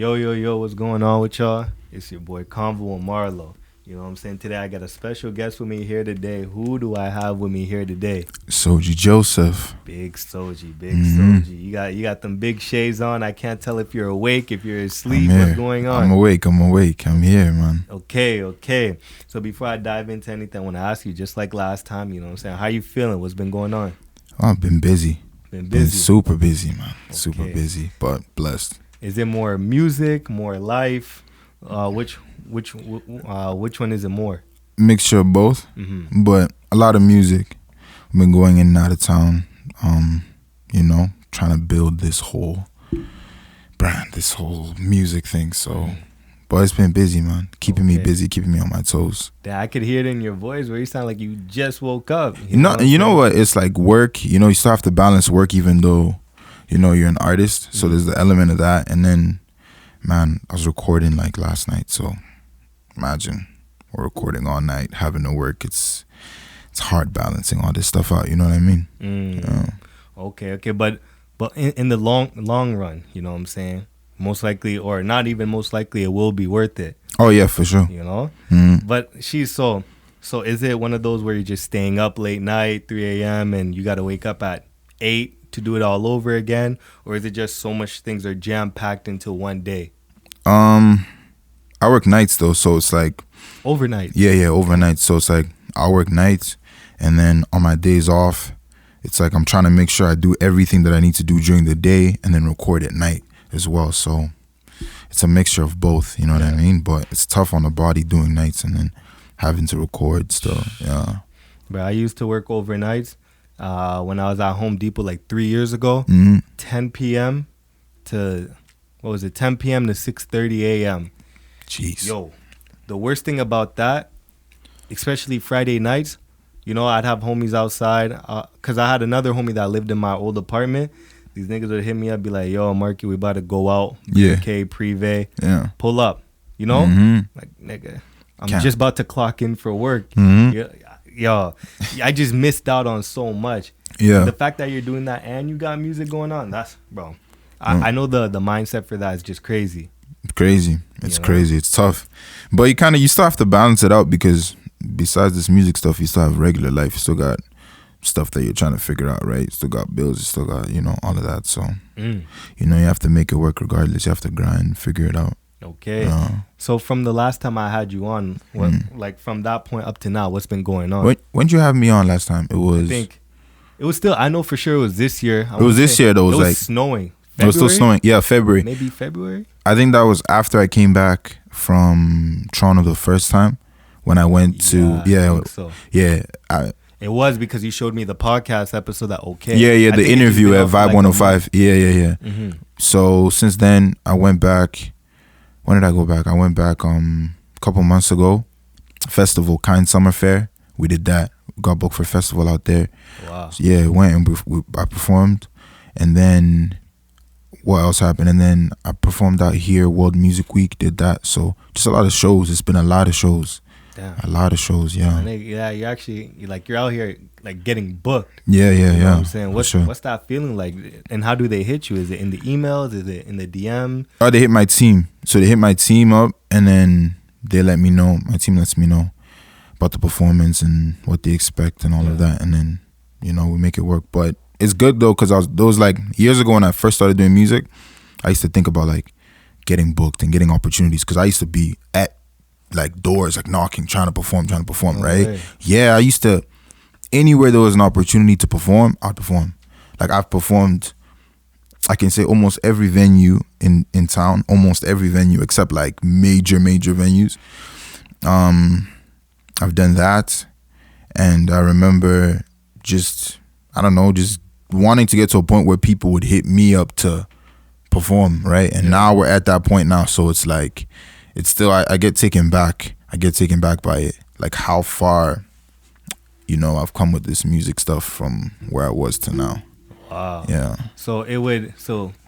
Yo, yo, yo, what's going on with y'all? It's your boy Convo and Marlo. You know what I'm saying? Today I got a special guest with me here today. Who do I have with me here today? Soji Joseph. Big Soji, Soji. You got them big shades on. I can't tell if you're awake, if you're asleep. What's going on? I'm awake. I'm here, man. Okay. So before I dive into anything, I want to ask you, just like last time, you know what I'm saying? How you feeling? What's been going on? Oh, I've been busy. Been super busy, man. Okay. Super busy, but blessed. Is it more music, more life? Which one is it more? Mixture of both, but a lot of music. I've been going in and out of town, trying to build this whole brand, this whole music thing. So, but it's been busy, man. Keeping me busy, keeping me on my toes. Yeah, I could hear it in your voice where you sound like you just woke up. You know what? It's like work. You still have to balance work, even though, you're an artist. So there's the element of that, and then, man, I was recording like last night, so imagine we're recording all night, having to work. It's hard balancing all this stuff out. You know what I mean? Yeah. Okay, but in the long run, you know what I'm saying? Most likely, or not even most likely, it will be worth it. Oh yeah, for sure. But so is it one of those where you're just staying up late night, 3 a.m., and you got to wake up at 8 to do it all over again, or is it just so much things are jam packed into one day? I work nights though, so it's like overnight. Yeah, overnight. So it's like I work nights, and then on my days off, it's like I'm trying to make sure I do everything that I need to do during the day, and then record at night as well. So it's a mixture of both. You know what I mean? But it's tough on the body doing nights and then having to record still. Yeah. But I used to work overnights when I was at Home Depot like 3 years ago. 10 p.m. to 10 p.m. to 6:30 a.m. Jeez. Yo, the worst thing about that, especially Friday nights, I'd have homies outside, because I had another homie that lived in my old apartment. These niggas would hit me up, be like, yo, Marky, we about to go out. Yeah. Okay, privé. Yeah. Pull up. Like, nigga, I'm just about to clock in for work. Yo, I just missed out on so much. Yeah. The fact that you're doing that and you got music going on, that's, bro. I know the mindset for that is just crazy. Crazy. It's crazy. It's tough. But you still have to balance it out, because besides this music stuff, you still have regular life. You still got stuff that you're trying to figure out, right? You still got bills. You still got, all of that. So, you have to make it work regardless. You have to grind, figure it out. Okay. So from the last time I had you on, like from that point up to now, what's been going on? When did you have me on last time? I think it was still, I know for sure it was this year. It was this year though. It was like snowing. February? It was still snowing. Yeah, February. Maybe February? I think that was after I came back from Toronto the first time, when I went to, I think so. Yeah. It was because you showed me the podcast episode that Yeah, the interview at Vibe 105. Yeah. So since then, I went back. When did I go back? I went back a couple months ago. Festival, Kind Summer Fair. We did that. Got booked for a festival out there. Wow. So yeah, went and I performed. And then what else happened? And then I performed out here, World Music Week, did that. So just a lot of shows. It's been a lot of shows. Damn. A lot of shows, yeah. Yeah, you're actually, you're out here, getting booked. Yeah. You know what I'm saying? What's that feeling like? And how do they hit you? Is it in the emails? Is it in the DM? Oh, they hit my team. So they hit my team up, and then they let me know. My team lets me know about the performance and what they expect and all of that. And then, we make it work. But it's good, though, because those years ago when I first started doing music, I used to think about, getting booked and getting opportunities, because I used to be at doors, knocking, trying to perform, right? Right. Yeah, I used to, anywhere there was an opportunity to perform, I'd perform. I've performed, I can say almost every venue in town, almost every venue except major venues. I've done that, and I remember just wanting to get to a point where people would hit me up to perform, right? And now we're at that point now, so it's it's still, I get taken back. I get taken back by it. How far, I've come with this music stuff from where I was to now. Wow. Yeah. So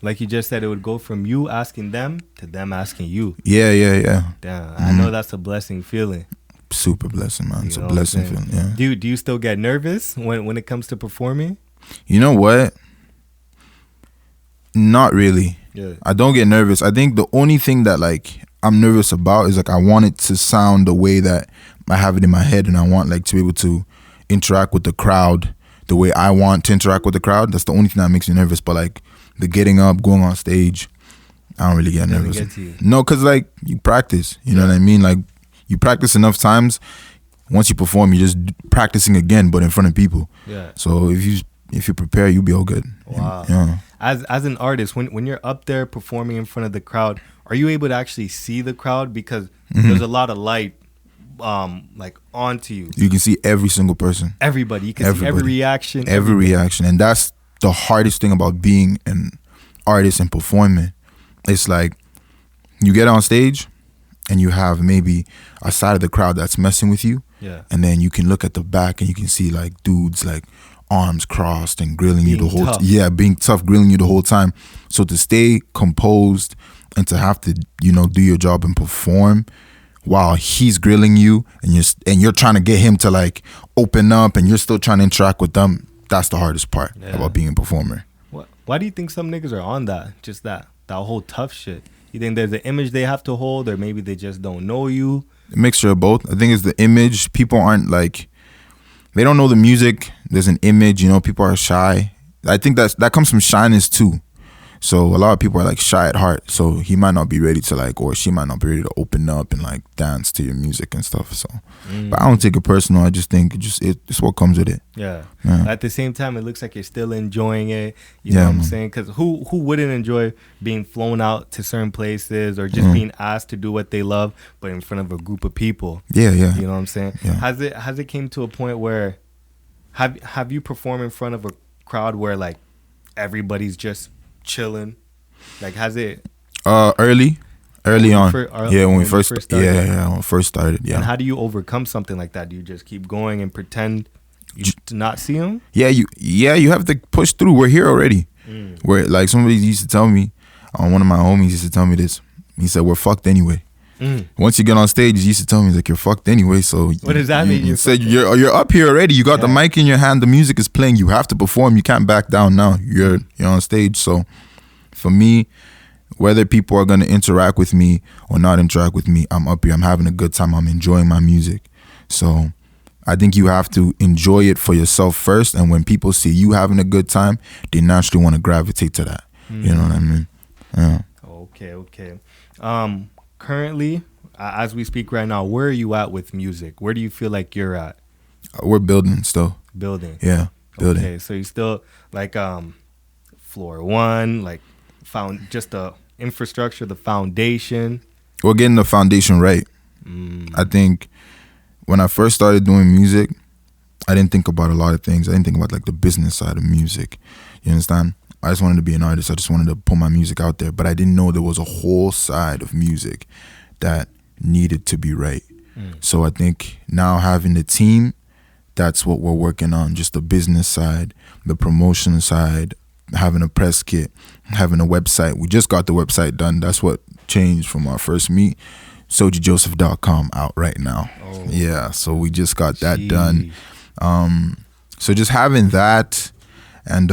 like you just said, it would go from you asking them to them asking you. Yeah. Damn, I know that's a blessing feeling. Super blessing, man. It's a blessing feeling, yeah. Do you still get nervous when it comes to performing? You know what? Not really. Yeah. I don't get nervous. I think the only thing that like I'm nervous about is like I want it to sound the way that I have it in my head, and I want like to be able to interact with the crowd the way I want to interact with the crowd. That's the only thing that makes me nervous. But like the getting up, going on stage, I don't really get nervous. Get to you. No, cause like you practice. You know what I mean? Like you practice enough times. Once you perform, you're just practicing again, but in front of people. Yeah. So if you prepare, you'll be all good. Wow. Yeah. As an artist, when you're up there performing in front of the crowd, are you able to actually see the crowd? Because there's a lot of light like onto you. You can see every single person. Everybody. You can see every reaction. Every reaction. And that's the hardest thing about being an artist and performing. It's like you get on stage and you have maybe a side of the crowd that's messing with you. Yeah. And then you can look at the back and you can see like dudes like arms crossed and grilling you the whole tough. being tough, grilling you the whole time. So to stay composed and to have to, do your job and perform while he's grilling you and you're trying to get him to like open up and you're still trying to interact with them, that's the hardest part about being a performer. Why do you think some niggas are on that? Just that whole tough shit. You think there's an image they have to hold, or maybe they just don't know you? A mixture of both. I think it's the image. People aren't like, they don't know the music. There's an image, people are shy. I think that comes from shyness too. So a lot of people are like shy at heart. So he might not be ready to like, or she might not be ready to open up and like dance to your music and stuff. So, but I don't take it personal. I just think it's what comes with it. Yeah. At the same time, it looks like you're still enjoying it. You know what I'm saying? Because who wouldn't enjoy being flown out to certain places or just being asked to do what they love, but in front of a group of people? Yeah. You know what I'm saying? Yeah. Has it came to a point where have you performed in front of a crowd where like everybody's just chilling? Like has it early on when we first started? when we first started. And how do you overcome something like that? Do you just keep going and pretend to not see them? You have to push through. We're here already. Where like somebody used to tell me, one of my homies used to tell me this. He said, we're fucked anyway. Once you get on stage, he used to tell me like, you're fucked anyway. So what does that mean? You said you're up here already. You got the mic in your hand. The music is playing. You have to perform. You can't back down now. You're on stage. So for me, whether people are gonna interact with me or not interact with me, I'm up here. I'm having a good time. I'm enjoying my music. So I think you have to enjoy it for yourself first. And when people see you having a good time, they naturally want to gravitate to that. You know what I mean? Yeah. Okay. Currently, as we speak right now, where are you at with music? Where do you feel like you're at? We're building still. Building. Yeah, building. Okay, so you still like floor one, like found just the infrastructure, the foundation. We're getting the foundation right. I think when I first started doing music, I didn't think about a lot of things. I didn't think about like the business side of music. You understand? I just wanted to be an artist. I just wanted to put my music out there. But I didn't know there was a whole side of music that needed to be right. So I think now having the team, that's what we're working on. Just the business side, the promotion side, having a press kit, having a website. We just got the website done. That's what changed from our first meet. SojiJoseph.com out right now. Yeah, so we just got that done. So just having that and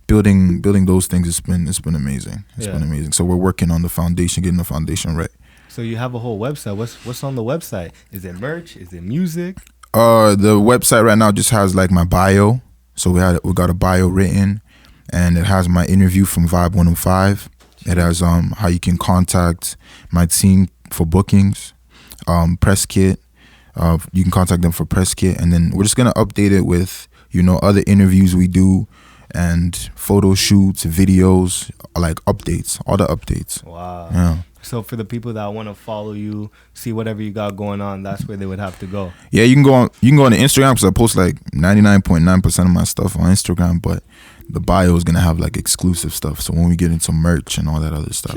building those things, it's been amazing. It's been amazing. So we're working on the foundation, getting the foundation right. So you have a whole website. What's on the website? Is it merch? Is it music? The website right now just has like my bio. So we got a bio written, and it has my interview from Vibe 105. It has how you can contact my team for bookings, press kit. You can contact them for press kit, and then we're just gonna update it with other interviews we do, and photo shoots, videos, like updates, all the updates. Wow. Yeah. So for the people that want to follow you, see whatever you got going on, that's where they would have to go. Yeah, you can go on the Instagram, because I post like 99.9% of my stuff on Instagram, but the bio is gonna have like exclusive stuff. So when we get into merch and all that other stuff,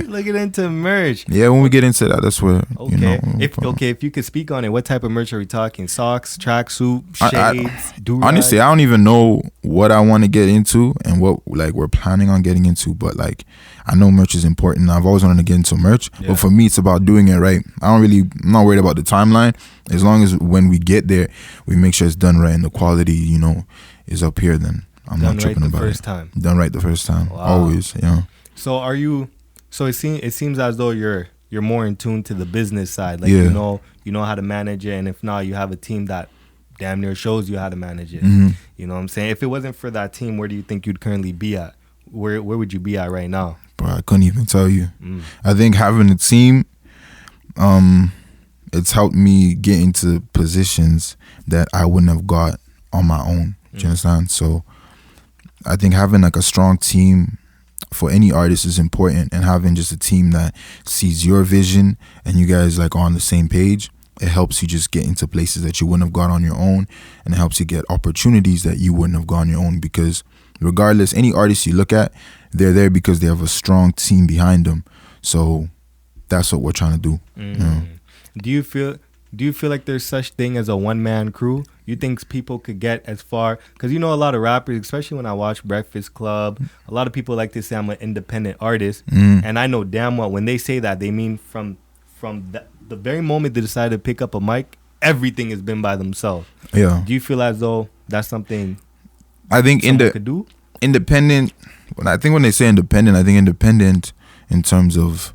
looking into merch. Yeah, when we get into that, that's where If you could speak on it, what type of merch are we talking? Socks, tracksuit, shades, do-rag? Honestly, I don't even know what I want to get into and what like we're planning on getting into, but like I know merch is important. I've always wanted to get into merch, but for me, it's about doing it right. I'm not worried about the timeline. As long as when we get there, we make sure it's done right and the quality, is up here, then I'm not tripping about it. First time. Done right the first time. Wow. Always, yeah. So are you? So it seems as though you're more in tune to the business side. Like you know how to manage it, and if not, you have a team that damn near shows you how to manage it. Mm-hmm. You know what I'm saying? If it wasn't for that team, where do you think you'd currently be at? Where would you be at right now? Bro, I couldn't even tell you. I think having a team, it's helped me get into positions that I wouldn't have got on my own. Do you understand? So I think having like a strong team for any artist is important, and having just a team that sees your vision and you guys like on the same page, it helps you just get into places that you wouldn't have got on your own, and it helps you get opportunities that you wouldn't have got on your own, because regardless, any artist you look at, they're there because they have a strong team behind them. So that's what we're trying to do. Do you feel like there's such thing as a one-man crew? You think people could get as far? Because you know a lot of rappers, especially when I watch Breakfast Club, a lot of people like to say I'm an independent artist. And I know damn well when they say that, they mean from the very moment they decide to pick up a mic, everything has been by themselves. Yeah. Do you feel as though that's something I think could do? Independent, I think when they say independent, I think independent in terms of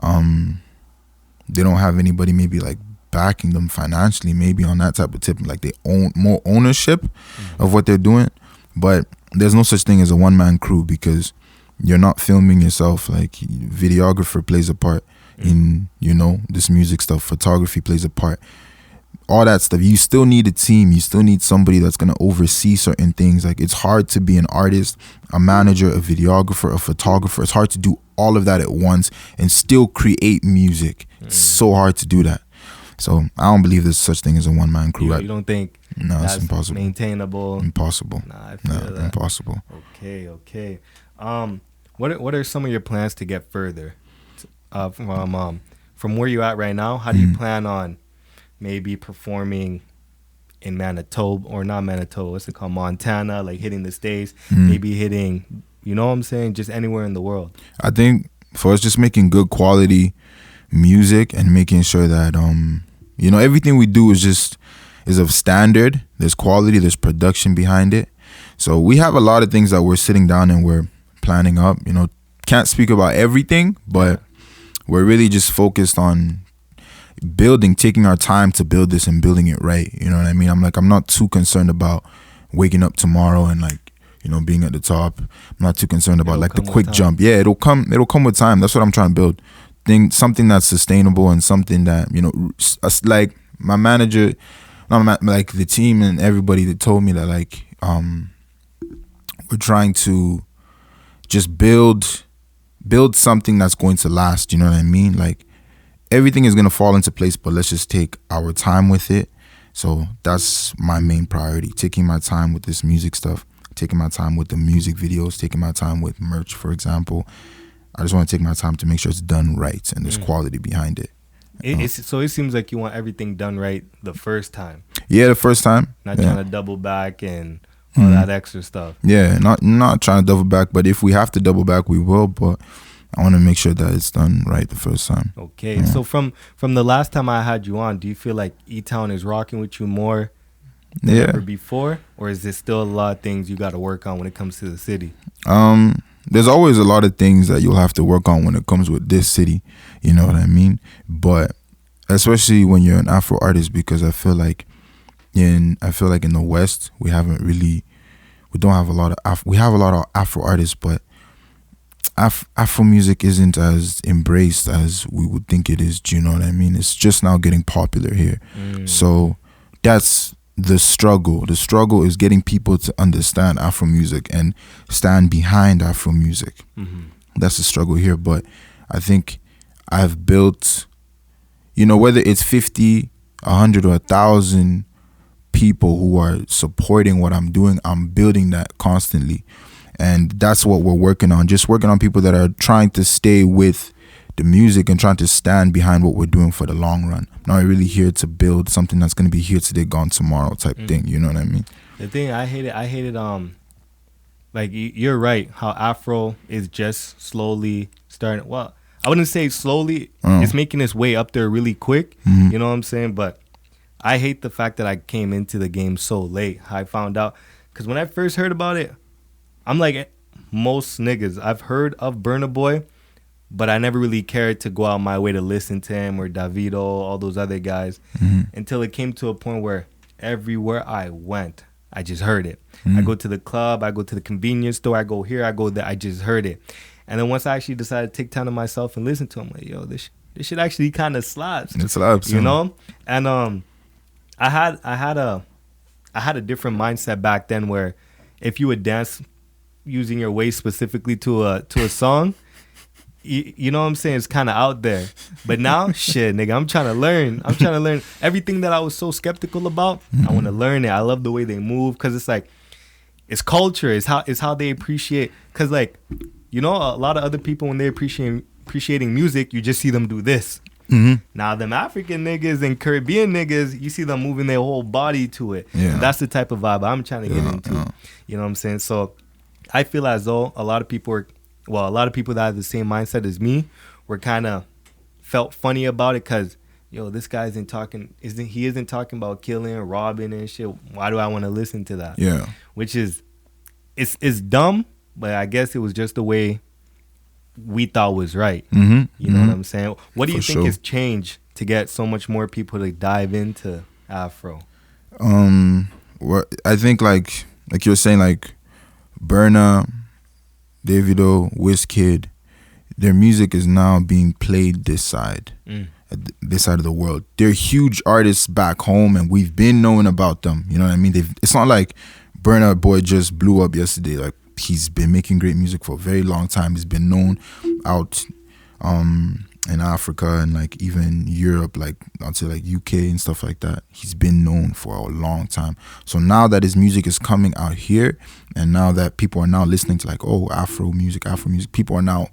they don't have anybody maybe like backing them financially, maybe on that type of tip, like they own more ownership of what they're doing. But there's no such thing as a one-man crew, because you're not filming yourself. Like videographer plays a part in, you know, this music stuff. Photography plays a part. All that stuff. You still need a team. You still need somebody that's going to oversee certain things. Like it's hard to be an artist, a manager, a videographer, a photographer. It's hard to do all of that at once and still create music. It's so hard to do that. So I don't believe there's such thing as a one-man crew. You don't think that's impossible. Maintainable? Impossible. Nah, I feel that. Impossible. Okay. What are some of your plans to get further from where you're at right now? How do you plan on maybe performing in Manitoba, or not Manitoba, what's it called, Montana, like hitting the States, maybe hitting, you know what I'm saying, just anywhere in the world? I think for us, just making good quality music and making sure that you know, everything we do is of standard. There's quality, there's production behind it. So we have a lot of things that we're sitting down and we're planning up. You know, can't speak about everything, but we're really just focused on taking our time to build this and building it right. You know what I mean? I'm not too concerned about waking up tomorrow and like, you know, being at the top. I'm not too concerned about like the quick jump. Yeah, it'll come with time. That's what I'm trying to build. Something that's sustainable and something that, you know, like my manager, like the team and everybody that told me that like we're trying to just build something that's going to last. You know what I mean? Like everything is going to fall into place, but let's just take our time with it. So that's my main priority, taking my time with this music stuff, taking my time with the music videos, taking my time with merch, for example. I just want to take my time to make sure it's done right and there's quality behind it. So it seems like you want everything done right the first time. Yeah, the first time. Not trying to double back and all that extra stuff. Yeah, not trying to double back, but if we have to double back, we will. But I want to make sure that it's done right the first time. Okay, yeah. So from the last time I had you on, do you feel like Etown is rocking with you more than ever before? Or is there still a lot of things you got to work on when it comes to the city? There's always a lot of things that you'll have to work on when it comes with this city, you know what I mean? But especially when you're an Afro artist, because I feel like in the West we have a lot of Afro artists, but Afro music isn't as embraced as we would think it is. Do you know what I mean? It's just now getting popular here. So that's the struggle. The struggle is getting people to understand Afro music and stand behind Afro music. That's the struggle here. But I think I've built, you know, whether it's 50, 100 or 1,000 people who are supporting what I'm doing, I'm building that constantly. And that's what we're working on. Just working on people that are trying to stay with the music and trying to stand behind what we're doing for the long run. I'm not really here to build something that's going to be here today, gone tomorrow type thing. You know what I mean? The thing I hated, like you're right, how Afro is just slowly starting. Well, I wouldn't say slowly. It's making its way up there really quick. You know what I'm saying? But I hate the fact that I came into the game so late. I found out, because when I first heard about it, I'm like most niggas. I've heard of Burna Boy, but I never really cared to go out my way to listen to him or Davido, all those other guys, until it came to a point where everywhere I went, I just heard it. I go to the club, I go to the convenience store, I go here, I go there, I just heard it. And then once I actually decided to take time to myself and listen to him, like, yo, this shit actually kind of slaps. It slaps, you know? And I had a different mindset back then where if you would dance using your waist specifically to a song, you know what I'm saying? It's kind of out there. But now, shit, nigga, I'm trying to learn. Everything that I was so skeptical about. I want to learn it. I love the way they move because it's like, it's culture. It's how they appreciate. Because like, you know, a lot of other people when they're appreciating music, you just see them do this. Now them African niggas and Caribbean niggas, you see them moving their whole body to it. Yeah. And that's the type of vibe I'm trying to get into. You know what I'm saying? So I feel as though a lot of people that have the same mindset as me were kind of felt funny about it because, yo, this guy isn't talking about killing, robbing and shit. Why do I want to listen to that? Yeah. Which is, it's dumb, but I guess it was just the way we thought was right. You know what I'm saying? What do you think has changed to get so much more people to dive into Afro? What I think like you were saying, like Burna, Davido, Wizkid, their music is now being played this side, this side of the world. They're huge artists back home, and we've been knowing about them. You know what I mean? It's not like Burna Boy just blew up yesterday. Like, he's been making great music for a very long time. He's been known out in Africa and like even Europe, like I'd say like UK and stuff like that. He's been known for a long time. So now that his music is coming out here, and now that people are now listening to like, oh, Afro music, people are now,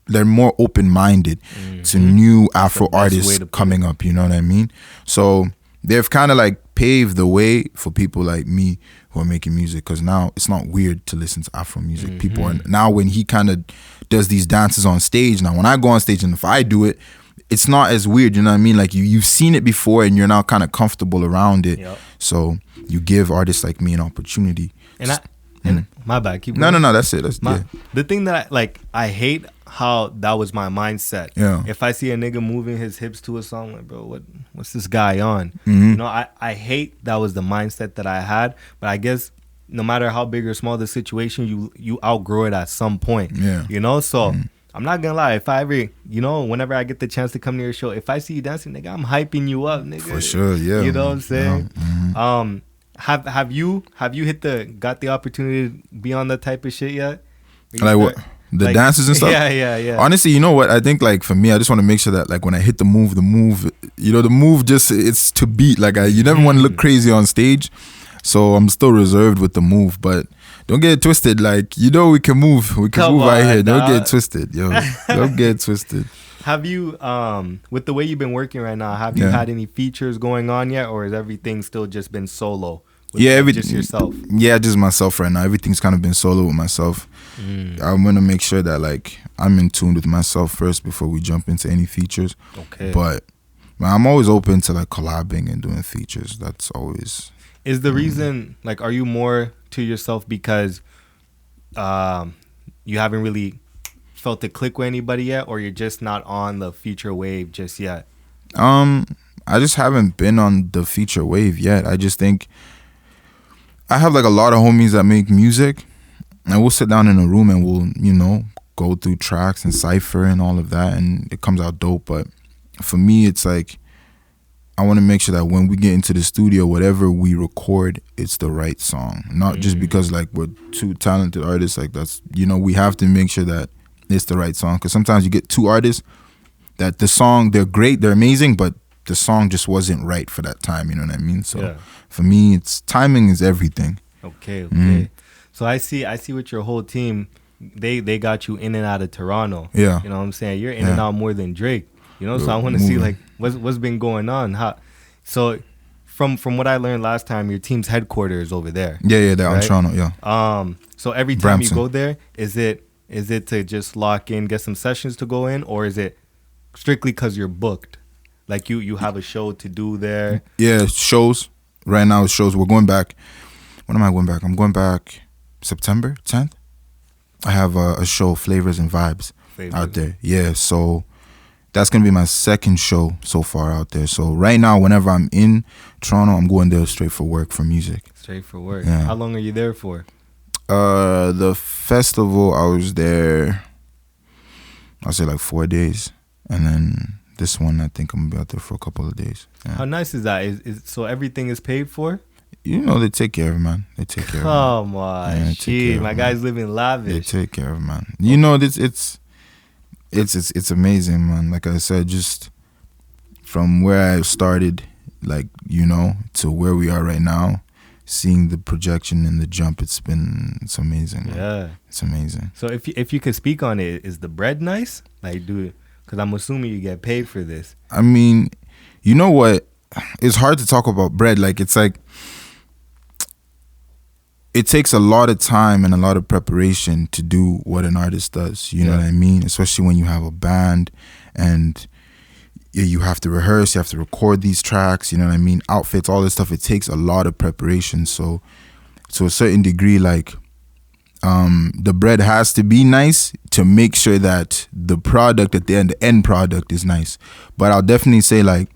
they're more open-minded to new Afro artists coming up, you know what I mean? So they've kind of like paved the way for people like me who are making music, because now it's not weird to listen to Afro music. People are now, when he kind of does these dances on stage, now when I go on stage and if I do it, it's not as weird, you know what I mean? Like you've seen it before and you're now kind of comfortable around it. So you give artists like me an opportunity. And my bad, keep going. No, that's it. The thing that I hate how that was my mindset. Yeah. If I see a nigga moving his hips to a song, like, bro, what's this guy on? You know, I hate that was the mindset that I had. But I guess no matter how big or small the situation, you outgrow it at some point. Yeah. You know, so I'm not gonna lie. If I ever, you know, whenever I get the chance to come to your show, if I see you dancing, nigga, I'm hyping you up, nigga. For sure, yeah. You know what I'm saying? Have you got the opportunity to be on that type of shit yet? Like what? The dances and stuff? Yeah. Honestly, you know what? I think like for me, I just want to make sure that like when I hit the move, you know, the move just, it's to beat. Like you never want to look crazy on stage. So I'm still reserved with the move, but don't get it twisted. Like, you know, we can move out here. Don't get it twisted, yo. Don't get it twisted. Have you, with the way you've been working right now, have you had any features going on yet, or has everything still just been solo? Everything just yourself. Yeah, just myself right now. Everything's kind of been solo with myself. I'm gonna make sure that like I'm in tune with myself first before we jump into any features. Okay. But I'm always open to like collabing and doing features. That's always. Is the reason, like, are you more to yourself because you haven't really felt the click with anybody yet, or you're just not on the feature wave just yet? I just haven't been on the feature wave yet. I just think I have like a lot of homies that make music, and we'll sit down in a room and we'll, you know, go through tracks and cypher and all of that, and it comes out dope. But for me, it's like I want to make sure that when we get into the studio, whatever we record, it's the right song. Not just because like we're two talented artists, like that's, you know, we have to make sure that it's the right song. Because sometimes you get two artists that the song, they're great, they're amazing, but the song just wasn't right for that time, you know what I mean? So for me, it's timing is everything. Okay. So I see with your whole team, they got you in and out of Toronto. Yeah. You know what I'm saying? You're in and out more than Drake. You know, so I want to see like what's been going on. So from what I learned last time, your team's headquarters is over there. Yeah, they're on Toronto. Yeah. So every time Brampton. you go there, is it to just lock in, get some sessions to go in, or is it strictly because you're booked? Like you have a show to do there? Yeah, shows. Right now, it's shows. We're going back. When am I going back? I'm going back September 10th. I have a show, Flavors and Vibes, out there. Yeah, so that's gonna be my second show so far out there. So right now, whenever I'm in Toronto, I'm going there straight for work for music. Straight for work. Yeah. How long are you there for? The festival, I was there, I'll say like 4 days, and then this one, I think I'm gonna be out there for a couple of days. Yeah. How nice is that? So everything is paid for? You know, they take care of it, man. They take care of it. Come on, Yeah, shit, my guy's living They lavish. take care of it, man. You know, it's amazing, man. Like I said, just from where I started, like, you know, to where we are right now, seeing the projection and the jump, it's amazing, man. Yeah, It's amazing. so if you could speak on it, is the bread nice? Like, because I'm assuming you get paid for this. I mean, you know what? It's hard to talk about bread. Like, it's like, it takes a lot of time and a lot of preparation to do what an artist does. You know what I mean? Especially when you have a band and you have to rehearse, you have to record these tracks, you know what I mean? Outfits, all this stuff. It takes a lot of preparation. So to a certain degree, like, the bread has to be nice to make sure that the product at the end product is nice. But I'll definitely say, like,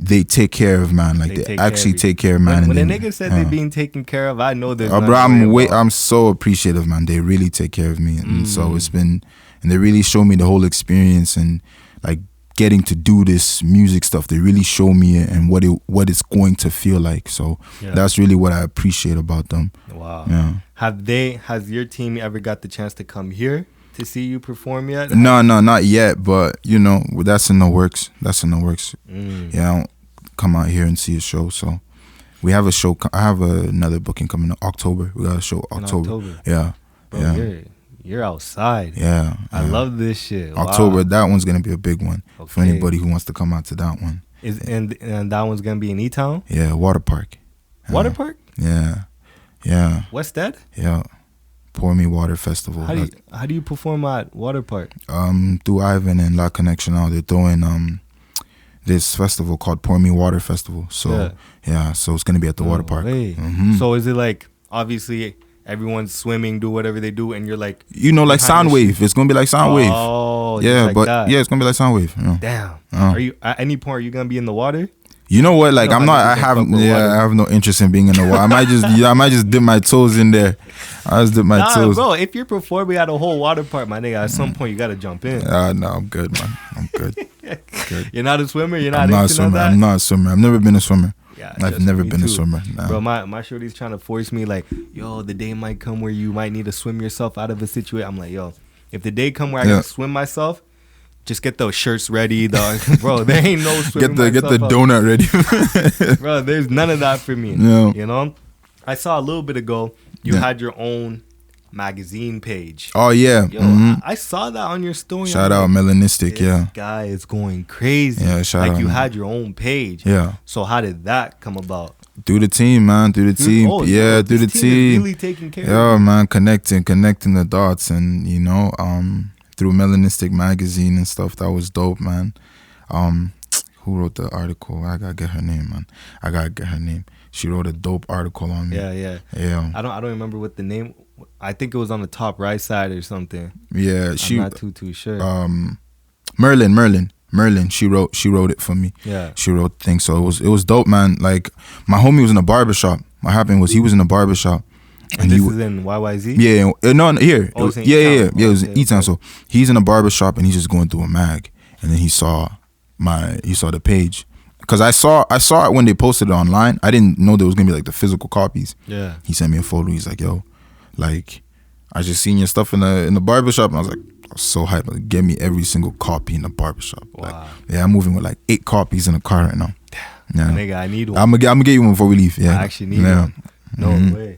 they take care of, man. Like, they actually take care of, man. When a nigga said they're being taken care of, I know there's bro, I'm so appreciative, man. They really take care of me. And so it's been, and they really show me the whole experience, and like getting to do this music stuff, they really show me it and what it's going to feel like. So that's really what I appreciate about them. Wow. Yeah. Has your team ever got the chance to come here to see you perform yet? No, not yet, but you know, that's in the works. Yeah, I don't come out here and see a show. So we have a show. I have another booking coming in October. We got a show October. Yeah. Bro, yeah. You're outside. Yeah. I love this shit. October, wow. That one's gonna be a big one for anybody who wants to come out to that one. And that one's gonna be in Etown? Yeah, Water Park. Water Park? Yeah. Yeah. West Ed? Yeah. Pour Me Water Festival. How do you perform at Water Park? Through Ivan and La Connection now, they're throwing this festival called Pour Me Water Festival. So so it's gonna be at the water park. Mm-hmm. So is it like, obviously everyone's swimming, do whatever they do, and you're like, you know, like Soundwave. It's gonna be like Soundwave. Oh, yeah, like but that. Yeah, it's gonna be like Soundwave. Yeah. Damn. Are you at any point are you gonna be in the water? You know what? Like, I have no interest in being in the water. I might just dip my toes in there. I just dip my toes. Bro, if you're performing at a whole water park, my nigga, at some point you gotta jump in. No, I'm good, man. I'm good. You're not a swimmer. I'm not a swimmer. I'm not a swimmer. I've never been a swimmer. Yeah, I've never been a swimmer. Nah. Bro, my shorty's trying to force me, like, yo, the day might come where you might need to swim yourself out of a situation. I'm like, yo, if the day come where I gotta swim myself, just get those shirts ready, dog. Bro, there ain't no swimming. Get the donut ready. Bro, there's none of that for me. No. You know? I saw a little bit ago you had your own magazine page. Oh yeah. Yo, I saw that on your story. Shout out Melanistic, this guy is going crazy. Yeah, shout out. Like, you had your own page. Yeah. So how did that come about? Through the team, man. Through the team. Yeah, through the team. Really taking care of Yeah, man, connecting the dots, and you know, through Melanistic magazine and stuff. That was dope, man. Who wrote the article? I gotta get her name, man. She wrote a dope article on me. Yeah. I don't remember what the name. I think it was on the top right side or something. Yeah, I'm not too sure. Merlin. She wrote it for me. Yeah, she wrote things. So it was dope, man. Like, my homie was in a barbershop. What happened was he was in a barbershop. And this is in YYZ? Yeah, no, here. Oh, it's in yeah. Etown. It was in Etown. So he's in a barbershop and he's just going through a mag, and then he saw the page. Cause I saw it when they posted it online. I didn't know there was gonna be like the physical copies. Yeah. He sent me a photo. He's like, yo, like, I just seen your stuff in the barbershop, and I was like, I was so hyped. Like, get me every single copy in the barbershop. Wow. Like, yeah, I'm moving with like 8 copies in the car right now. Yeah. Nigga, I need one. I'm gonna get you one before we leave. Yeah. I actually need one. No way.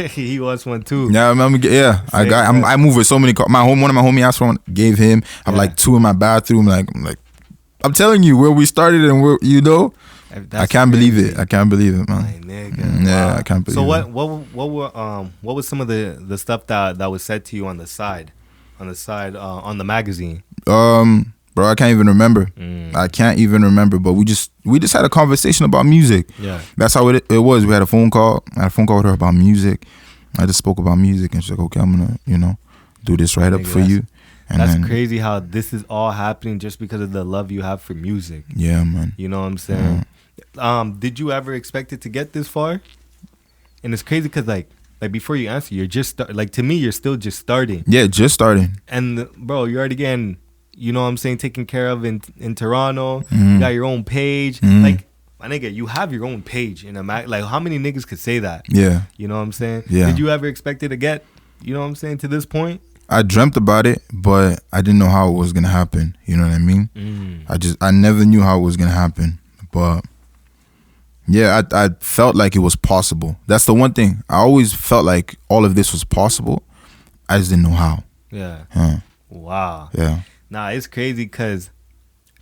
He wants one too. Yeah, I move with so many. One of my homies asked for one, gave him. I have like 2 in my bathroom. I'm telling you, where we started and where, you know, I can't believe it. I can't believe it, man. My nigga. Yeah, Wow. I can't believe it. So what was some of the stuff that was said to you on the side, on the magazine? Bro, I can't even remember. I can't even remember. But we just had a conversation about music. Yeah. That's how it was. We had a phone call. I had a phone call with her about music. I just spoke about music, and she's like, okay, I'm gonna, do this right up for you. And that's crazy how this is all happening just because of the love you have for music. Yeah, man. You know what I'm saying? Did you ever expect it to get this far? And it's crazy because like before you answer, you're just to me, you're still just starting. Yeah, just starting. And bro, you're already getting, you know what I'm saying, taken care of in Toronto. You got your own page. Like, my nigga, you have your own page in a like, how many niggas could say that? Yeah. You know what I'm saying? Yeah. Did you ever expect it to get, you know what I'm saying, to this point? I dreamt about it, but I didn't know how it was gonna happen. You know what I mean? I never knew how it was gonna happen. But yeah, I felt like it was possible. That's the one thing. I always felt like all of this was possible. I just didn't know how. Yeah. Wow. Yeah. Nah, it's crazy because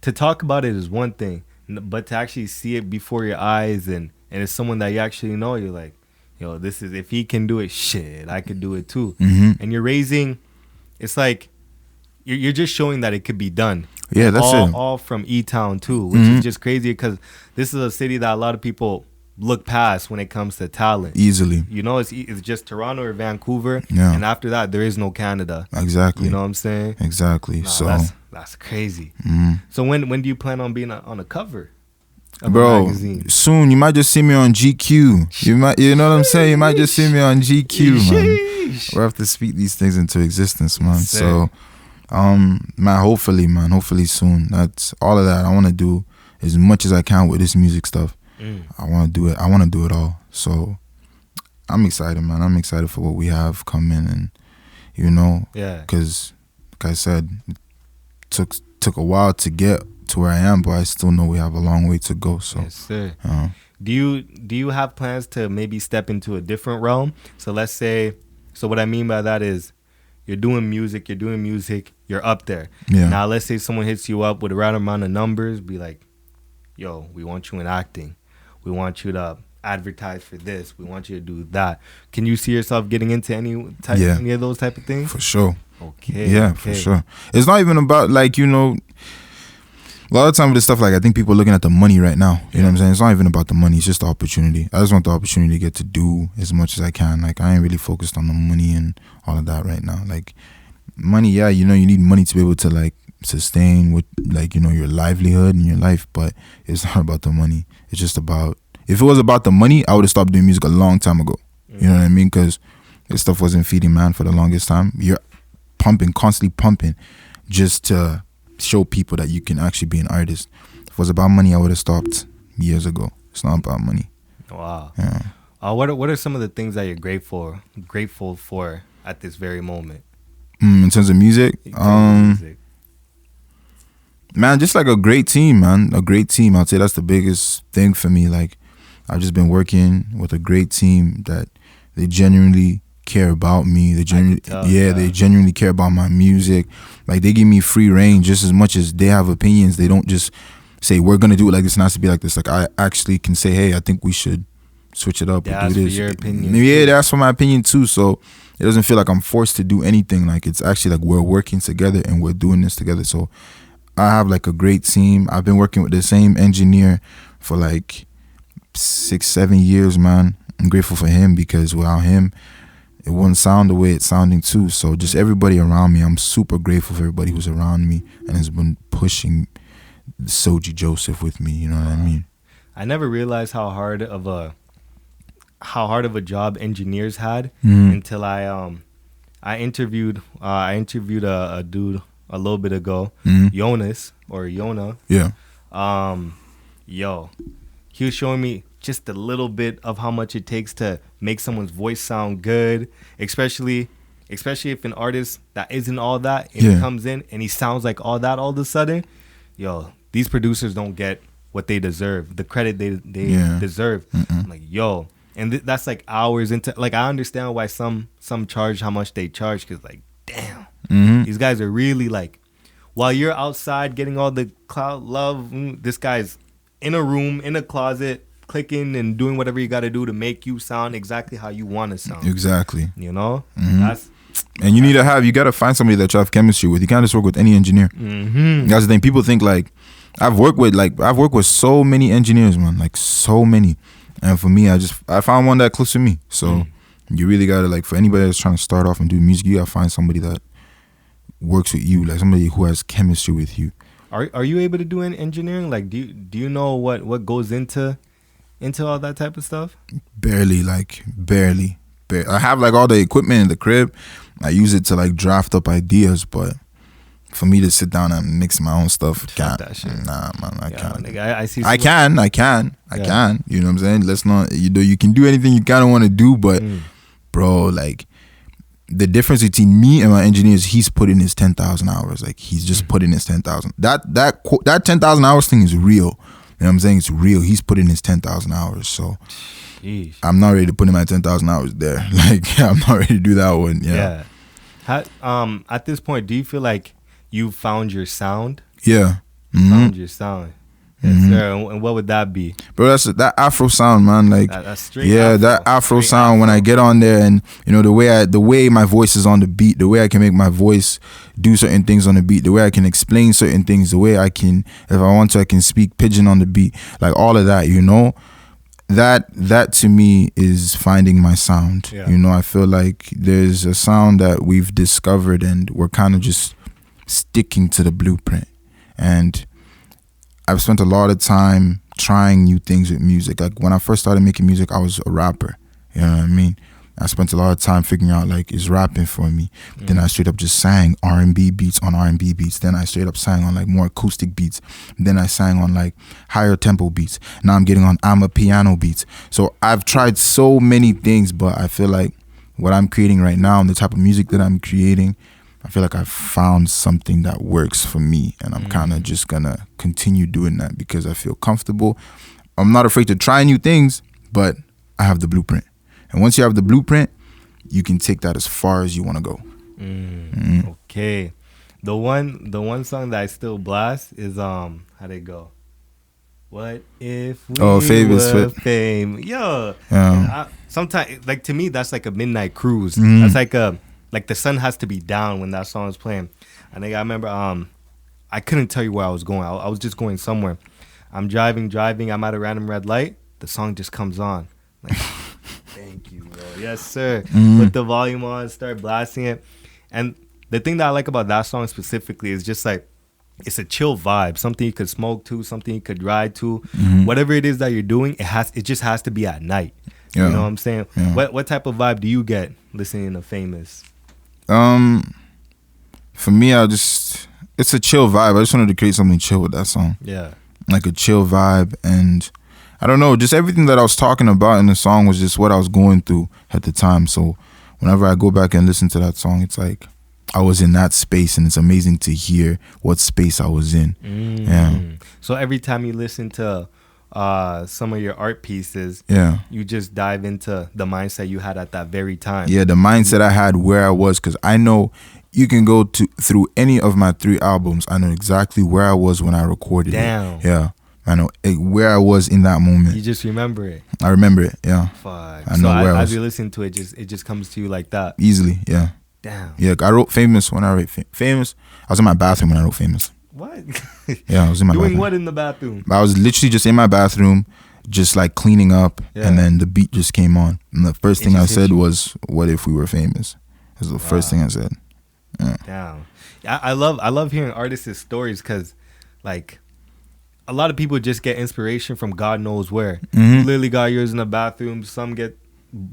to talk about it is one thing, but to actually see it before your eyes and it's someone that you actually know, you're like, yo, this is, if he can do it, shit, I could do it too. And you're raising, it's like, you're just showing that it could be done. Yeah, that's it. All from Etown too, which is just crazy because this is a city that a lot of people look past when it comes to talent. Easily. You know, it's just Toronto or Vancouver, Yeah. and after that, there is no Canada. Exactly. You know what I'm saying? Exactly. Nah, So that's crazy. So when do you plan on being on a cover of a bro, magazine? soon you might just see me on GQ. You know what I'm saying? You might just see me on GQ, man. We'll have to speak these things into existence, man. So man, hopefully soon. That's all of that. I want to do as much as I can with this music stuff. I want to do it. I want to do it all. So I'm excited, man. I'm excited for what we have coming, and because like I said, it took a while to get to where I am, but I still know we have a long way to go. So yes, sir. Do you have plans to maybe step into a different realm? So let's say, so what I mean by that is, you're doing music, you're up there. Yeah. Now let's say someone hits you up with the right amount of numbers, be like, yo, we want you in acting. We want you to advertise for this. We want you to do that. Can you see yourself getting into any of those type of things? For sure. Okay. Yeah, for sure. It's not even about like, a lot of time with this stuff, like I think people are looking at the money right now. You know what I'm saying? It's not even about the money. It's just the opportunity. I just want the opportunity to get to do as much as I can. Like I ain't really focused on the money and all of that right now. Like money, yeah, you need money to be able to like sustain with like, your livelihood and your life. But it's not about the money. It's just about, if it was about the money, I would have stopped doing music a long time ago. You know what I mean? Because this stuff wasn't feeding man for the longest time. You're constantly pumping just to show people that you can actually be an artist. If it was about money, I would have stopped years ago. It's not about money. Wow. Yeah. What are some of the things that you're grateful for at this very moment? In terms of music, man, just like a great team, man. A great team. I'd say that's the biggest thing for me. Like I've just been working with a great team that they genuinely care about me. They genuinely care about my music. Like they give me free reign just as much as they have opinions. They don't just say we're gonna do it like this and it has to be like this. Like I actually can say, hey, I think we should switch it up or do this. For your opinion. Yeah, that's for my opinion too. So it doesn't feel like I'm forced to do anything. Like it's actually like we're working together and we're doing this together. So I have like a great team. I've been working with the same engineer for like 6-7 years, man. I'm grateful for him because without him, it wouldn't sound the way it's sounding too. So just everybody around me, I'm super grateful for everybody who's around me and has been pushing Soji Joseph with me. You know what I mean? I never realized how hard of a job engineers had until I interviewed a dude a little bit ago, Jonas or Yona. Yeah. He was showing me just a little bit of how much it takes to make someone's voice sound good, especially if an artist that isn't all that, if he comes in and he sounds like all that all of a sudden, these producers don't get what they deserve, the credit they deserve. I'm like, and that's like hours into, like, I understand why some charge how much they charge, because like, damn, these guys are really like, while you're outside getting all the clout love, this guy's in a room, in a closet, clicking and doing whatever you got to do to make you sound exactly how you want to sound. Exactly. You know? And you gotta find somebody that you have chemistry with. You can't just work with any engineer. Mm-hmm. That's the thing. People think like, I've worked with so many engineers, man, like so many. And for me, I found one that close to me. So you really gotta, like, for anybody that's trying to start off and do music, you gotta find somebody that works with you, like somebody who has chemistry with you. Are you able to do an engineering? Like, do you know what goes into all that type of stuff? Barely. I have like all the equipment in the crib. I use it to like draft up ideas, but for me to sit down and mix my own stuff, can't. That shit. Nah, man, I can't. Nigga, I see. I can. You know what I'm saying? Let's not. You can do anything you kind of want to do, but bro, like, the difference between me and my engineer is he's put in his 10,000 hours. Like, he's just put in his 10,000. That 10,000 hours thing is real. You know what I'm saying? It's real. He's put in his 10,000 hours. So Jeez. I'm not ready to put in my 10,000 hours there. Like, I'm not ready to do that one. Yeah. At this point, do you feel like you found your sound? Yeah. Found your sound. Yes, sir. And what would that be? Bro, that's that Afro sound, man. Like, that's straight. Yeah, Afro. that Afro Straight sound. Afro. When I get on there, and you know, the way my voice is on the beat, the way I can make my voice do certain things on the beat, the way I can explain certain things, the way I can, if I want to, I can speak pidgin on the beat, like all of that. You know, that to me is finding my sound. Yeah. You know, I feel like there's a sound that we've discovered, and we're kind of just sticking to the blueprint. And I've spent a lot of time trying new things with music. Like, when I first started making music, I was a rapper. You know what I mean? I spent a lot of time figuring out, like, is rapping for me? Then I straight up just sang R&B beats on R&B beats. Then I straight up sang on like more acoustic beats. Then I sang on like higher tempo beats. Now I'm getting on I'm a piano beats. So I've tried so many things, but I feel like what I'm creating right now and the type of music that I'm creating, I feel like I've found something that works for me, and I'm kind of just gonna continue doing that because I feel comfortable. I'm not afraid to try new things, but I have the blueprint. And once you have the blueprint, you can take that as far as you want to go. Okay. The one song that I still blast is how'd it go? What if we Famous were Fit. fame? Yo. Yeah. Sometimes, like, to me, that's like a midnight cruise. That's like the sun has to be down when that song is playing. I think I remember I couldn't tell you where I was going. I was just going somewhere. I'm driving. I'm at a random red light. The song just comes on. Like, thank you, bro. Yes, sir. Put the volume on, start blasting it. And the thing that I like about that song specifically is just like, it's a chill vibe. Something you could smoke to, something you could ride to. Whatever it is that you're doing, it just has to be at night. Yeah. You know what I'm saying? Yeah. What type of vibe do you get listening to Famous? For me, it's a chill vibe. I just wanted to create something chill with that song. Yeah. Like a chill vibe, and I don't know, just everything that I was talking about in the song was just what I was going through at the time. So whenever I go back and listen to that song, it's like I was in that space, and it's amazing to hear what space I was in. Yeah. So every time you listen to some of your art pieces, you just dive into the mindset you had at that very time. Yeah, the mindset I had where I was, because I know you can go through any of my 3 albums. I know exactly where I was when I recorded it. Yeah, I know where I was in that moment. You just remember it. I remember it. Yeah. Fuck. I know where I was. As you listen to it, it just comes to you like that. Easily. Yeah. Damn. Yeah, I wrote Famous when I wrote Famous. I was in my bathroom when I wrote Famous. What? Yeah, I was in my Doing bathroom. what in the bathroom? I was literally just in my bathroom, just like cleaning up, and then the beat just came on. And the first thing I said was, "What if we were famous?" That was the first thing I said. Yeah. Damn. I love hearing artists' stories, because, like, a lot of people just get inspiration from God knows where. You literally got yours in the bathroom. Some get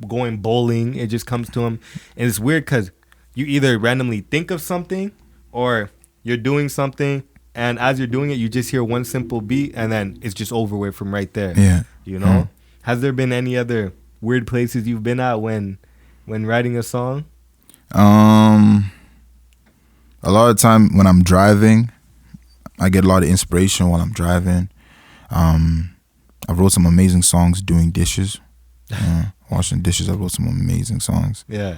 going bowling. It just comes to them. And it's weird because you either randomly think of something, or you're doing something, and as you're doing it, you just hear one simple beat, and then it's just over with from right there. Yeah. You know? Has there been any other weird places you've been at when writing a song? A lot of time when I'm driving, I get a lot of inspiration while I'm driving. I wrote some amazing songs doing dishes. Washing dishes, I wrote some amazing songs. Yeah.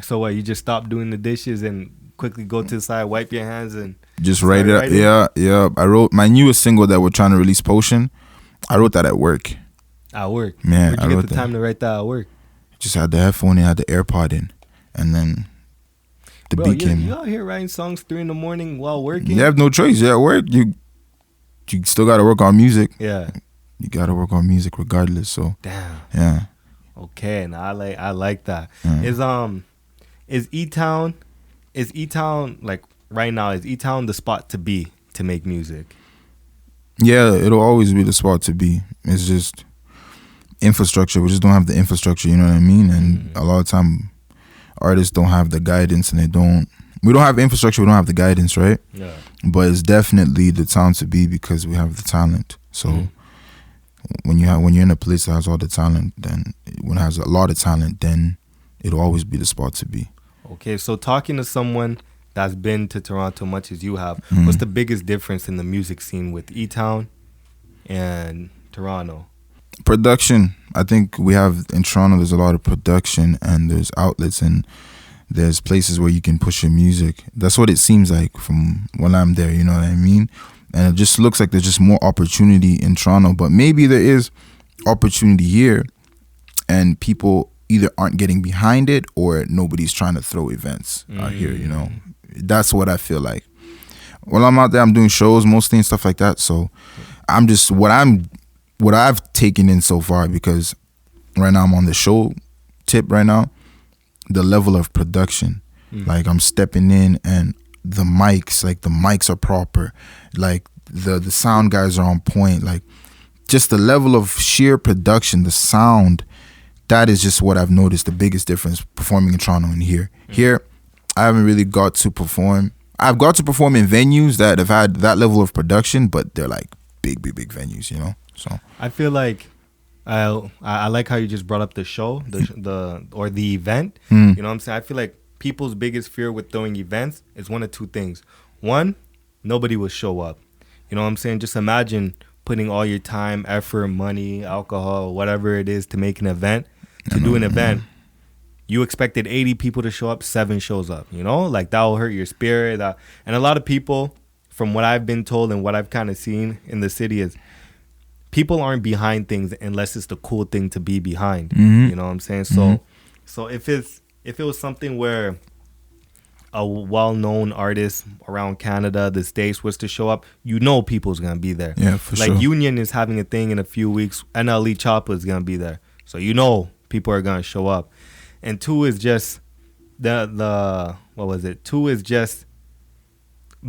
So what, you just stop doing the dishes and quickly go to the side, wipe your hands, and just write it up? Yeah. I wrote my newest single that we're trying to release, Potion. I wrote that at work. At work? Man, Where'd you get the time to write that at work? Just had the headphone and had the AirPod in. and then the Bro, beat you came. out here writing songs 3 a.m. while working? You have no choice. You're at work. You still got to work on music. Yeah. You got to work on music regardless. So Damn. yeah. Okay, now I like that. Yeah. Is E-Town like right now? Is E-Town the spot to be to make music? Yeah, it'll always be the spot to be. It's just infrastructure. We just don't have the infrastructure. You know what I mean? And a lot of time, artists don't have the guidance, and we don't have infrastructure. We don't have the guidance, right? Yeah. But it's definitely the town to be because we have the talent. So when you're in a place that has all the talent, then when it has a lot of talent, then it'll always be the spot to be. Okay, so talking to someone that's been to Toronto much as you have, what's the biggest difference in the music scene with E-Town and Toronto? Production. I think we have in Toronto, there's a lot of production, and there's outlets, and there's places where you can push your music. That's what it seems like from when I'm there, you know what I mean? And it just looks like there's just more opportunity in Toronto, but maybe there is opportunity here, and people either aren't getting behind it or nobody's trying to throw events out here, you know? That's what I feel like. When I'm out there, I'm doing shows mostly and stuff like that. So I'm just, what I've taken in so far, because right now I'm on the show tip right now, the level of production. Like I'm stepping in and the mics are proper. Like the sound guys are on point. Like just the level of sheer production, the sound, that is just what I've noticed the biggest difference performing in Toronto and here. Here, I haven't really got to perform. I've got to perform in venues that have had that level of production, but they're like big venues, you know? So I feel like I like how you just brought up the show, the event. You know what I'm saying? I feel like people's biggest fear with throwing events is one of two things. One, nobody will show up. You know what I'm saying? Just imagine putting all your time, effort, money, alcohol, whatever it is to make an event, to do an event. You expected 80 people to show up, 7 shows up, you know? Like that will hurt your spirit. And a lot of people, from what I've been told and what I've kind of seen in the city, is people aren't behind things unless it's the cool thing to be behind. You know what I'm saying? So if it was something where a well-known artist around Canada, the States, was to show up, you know people's going to be there. Yeah, for like sure. Union is having a thing in a few weeks. NLE Choppa is going to be there. So you know people are going to show up. And 2 is just what was it? 2 is just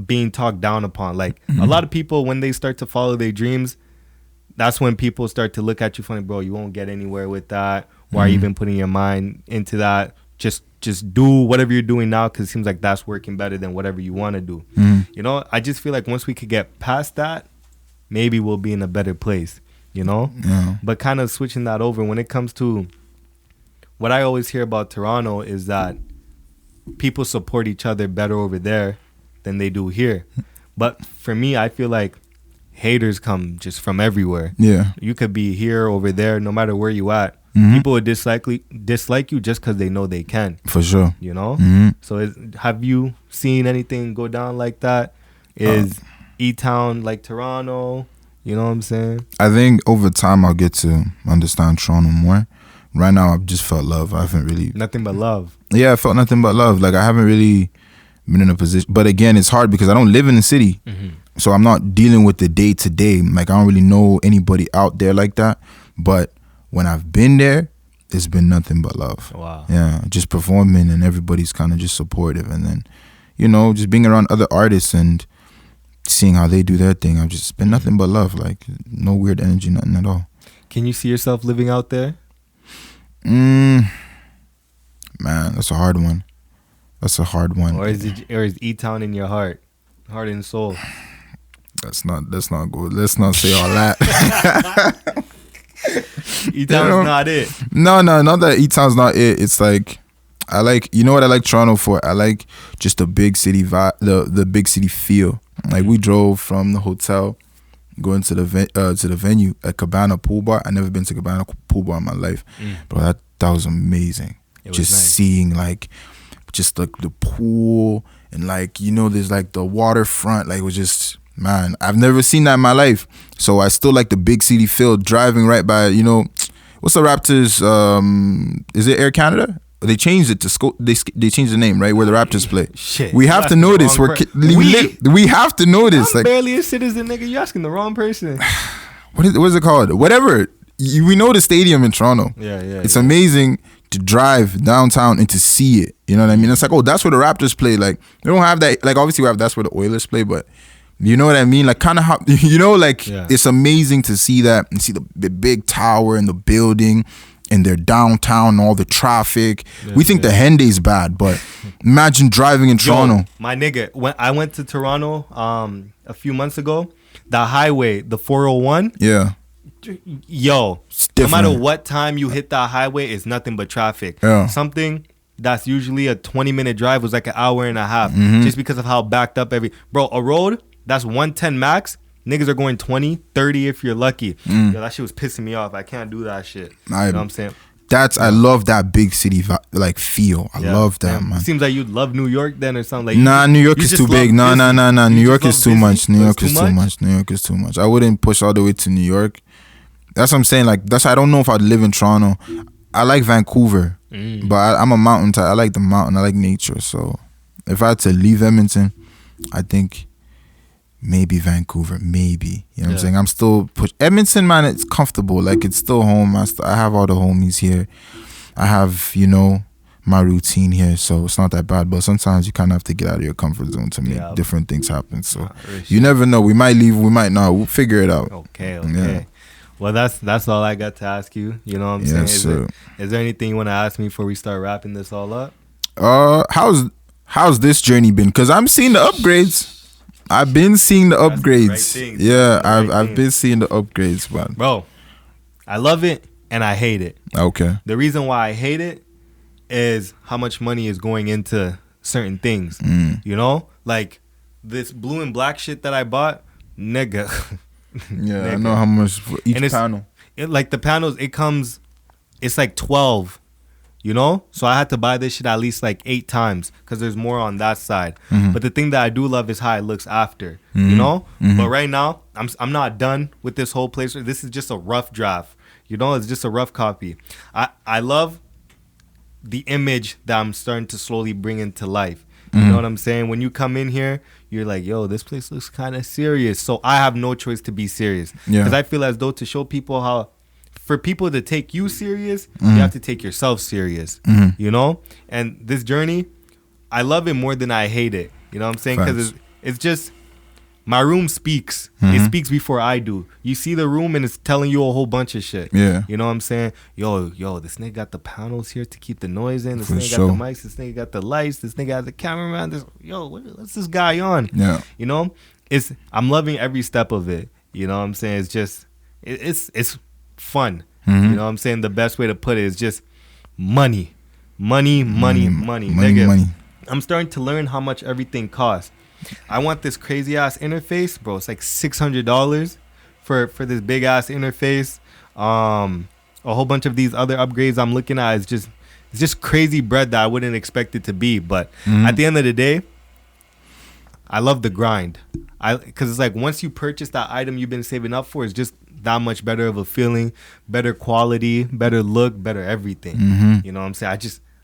being talked down upon. Like a lot of people, when they start to follow their dreams, that's when people start to look at you funny, bro. You won't get anywhere with that. Why are you even putting your mind into that? Just do whatever you're doing now, because it seems like that's working better than whatever you want to do. You know, I just feel like once we could get past that, maybe we'll be in a better place, you know? Yeah. But kind of switching that over, when it comes to what I always hear about Toronto is that people support each other better over there than they do here. But for me, I feel like haters come just from everywhere. Yeah. You could be here, over there, no matter where you at. People would dislike you just because they know they can. For sure. You know? So have you seen anything go down like that? Is E-Town like Toronto? You know what I'm saying? I think over time I'll get to understand Toronto more. Right now I've just felt love. I haven't really... Nothing but love. Yeah, I felt nothing but love. Like I haven't really been in a position... But again, it's hard because I don't live in the city. So I'm not dealing with the day to day. Like I don't really know anybody out there like that. But when I've been there, it's been nothing but love. Wow. Yeah, just performing and everybody's kind of just supportive. And then, you know, just being around other artists and seeing how they do their thing. I've just been nothing but love. Like no weird energy, nothing at all. Can you see yourself living out there? Man, that's a hard one. That's a hard one. Or is E-Town in your heart and soul? That's not good. Let's not say all that. E-Town's not it. No, not that E-Town's not it. It's like I like, you know what I like Toronto for? I like just the big city vibe, the big city feel. Like we drove from the hotel going to the venue at Cabana Pool Bar. I never been to Cabana Pool Bar in my life, but that was amazing. Just nice. Seeing like just like the pool and like, you know, there's like the waterfront. Like it was just, man, I've never seen that in my life. So I still like the big city feel. Driving right by, you know, what's the Raptors? Is it Air Canada? They changed it to they changed the name, right? Where the Raptors play. Shit. We have to know this. We have to know this. I'm like barely a citizen, nigga. You asking the wrong person. what is it called? Whatever. We know the stadium in Toronto. Yeah. It's amazing to drive downtown and to see it. You know what I mean? It's like, oh, that's where the Raptors play. Like they don't have that. Like obviously we have that's where the Oilers play, but you know what I mean? Like kind of how it's amazing to see that and see the big tower and the building and their downtown and all the traffic. We think the Hende's bad, but imagine driving in Toronto. My nigga, when I went to Toronto a few months ago, the highway, the 401. Yeah. Yo, no matter what time you hit that highway, it's nothing but traffic. Yeah. Something that's usually a 20-minute drive was like an hour and a half just because of how backed up a road that's 110 max. Niggas are going 20, 30 if you're lucky. Yo, that shit was pissing me off. I can't do that shit. You know what I'm saying? I love that big city like feel. I love that, man. Seems like you'd love New York then or something. Like New York is too big. Nah. New York is too much. New York is too much. I wouldn't push all the way to New York. That's what I'm saying. Like I don't know if I'd live in Toronto. I like Vancouver, but I'm a mountain type. I like the mountain. I like nature. So if I had to leave Edmonton, I think maybe Vancouver, maybe. You know what I'm saying? I'm still Edmonton, man, it's comfortable. Like it's still home. I have all the homies here. I have, my routine here, so it's not that bad. But sometimes you kind of have to get out of your comfort zone to make different things happen. So you never know. We might leave, we might not. We'll figure it out. Okay. Yeah. Well, that's all I got to ask you. You know what I'm saying? Yes, sir. Is there anything you want to ask me before we start wrapping this all up? How's this journey been? Because I'm seeing the upgrades. I've been seeing the upgrades. I've been seeing the upgrades, man. Bro, I love it and I hate it. Okay. The reason why I hate it is how much money is going into certain things. You know? Like this blue and black shit that I bought, nigga. Yeah, nigga. I know how much for each panel. Like the panels, it's like 12. You know, so I had to buy this shit at least like 8 times because there's more on that side. But the thing that I do love is how it looks after. You know, but right now I'm not done with this whole place. This is just a rough draft. You know, it's just a rough copy. I love the image that I'm starting to slowly bring into life. You know what I'm saying? When you come in here, you're like, yo, this place looks kind of serious. So I have no choice to be serious because I feel as though to show people how. For people to take you serious, you have to take yourself serious, you know? And this journey, I love it more than I hate it. You know what I'm saying? Because it's just, my room speaks. It speaks before I do. You see the room and it's telling you a whole bunch of shit. Yeah. You know what I'm saying? Yo, this nigga got the panels here to keep the noise in. This nigga got the mics. This nigga got the lights. This nigga has the cameraman. What's this guy on? Yeah. You know? I'm loving every step of it. You know what I'm saying? It's just, it's fun. You know what I'm saying? The best way to put it is just money. Money. Nigga, I'm starting to learn how much everything costs. I want this crazy ass interface, bro. It's like $600 for this big ass interface. A whole bunch of these other upgrades I'm looking at is just crazy bread that I wouldn't expect it to be. But at the end of the day, I love the grind. Because it's like once you purchase that item you've been saving up for, it's just that much better of a feeling, better quality, better look, better everything. You know what I'm saying?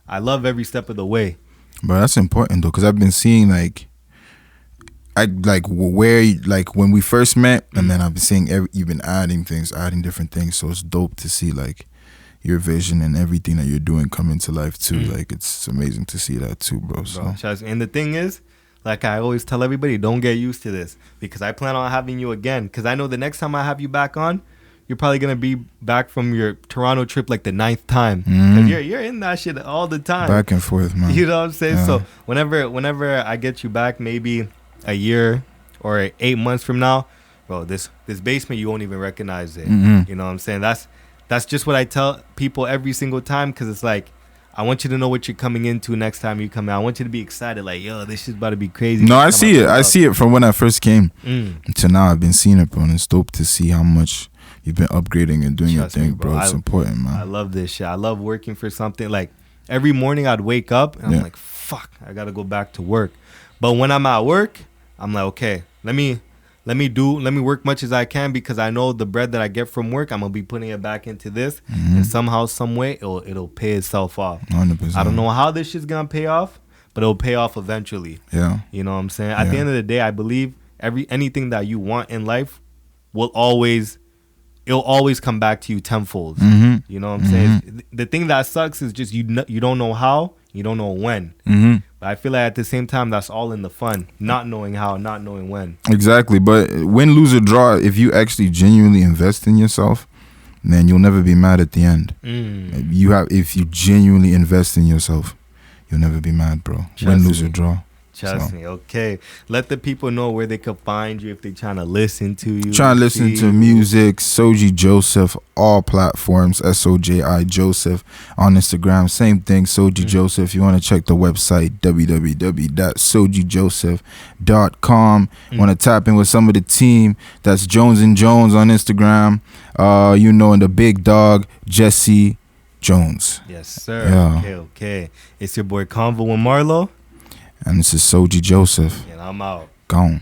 I love every step of the way. But that's important though, because I've been seeing when we first met, and then I've been seeing you've been adding different things. So it's dope to see like your vision and everything that you're doing come into life too. Like it's amazing to see that too, bro. So. And the thing is, like I always tell everybody, don't get used to this because I plan on having you again. Because I know the next time I have you back on, you're probably going to be back from your Toronto trip like the 9th time. Because you're in that shit all the time. Back and forth, man. You know what I'm saying? Yeah. So whenever I get you back, maybe a year or 8 months from now, bro, this basement, you won't even recognize it. You know what I'm saying? That's just what I tell people every single time because it's like, I want you to know what you're coming into next time you come out. I want you to be excited, like, yo, this shit's about to be crazy. No, I see it. I see it from when I first came to now. I've been seeing it, bro, and it's dope to see how much you've been upgrading and doing your thing, bro. It's important, man. I love this shit. I love working for something. Like, every morning I'd wake up, and I'm like, fuck, I got to go back to work. But when I'm at work, I'm like, okay, let me let me work much as I can, because I know the bread that I get from work, I'm gonna be putting it back into this, and somehow, some way, it'll pay itself off. 100%. I don't know how this shit's gonna pay off, but it'll pay off eventually. Yeah. You know what I'm saying? At the end of the day, I believe anything that you want in life it'll always come back to you tenfold. You know what I'm saying? The thing that sucks is just you don't know how, you don't know when. But I feel like at the same time, that's all in the fun, not knowing how, not knowing when. Exactly. But win, lose, or draw, if you actually genuinely invest in yourself, then you'll never be mad at the end. If you genuinely invest in yourself, you'll never be mad, bro. Win, lose, or draw. Trust me. Okay. Let the people know where they can find you if they're trying to listen to you. Trying to listen to music. Soji Joseph, all platforms. SOJI Joseph on Instagram. Same thing, Soji Joseph. You want to check the website, www.sojijoseph.com. Want to tap in with some of the team. That's Jones and Jones on Instagram. And the big dog, Jesse Jones. Yes, sir. Yeah. Okay. It's your boy Convo and Marlo. And this is Soji Joseph. And I'm out. Gone.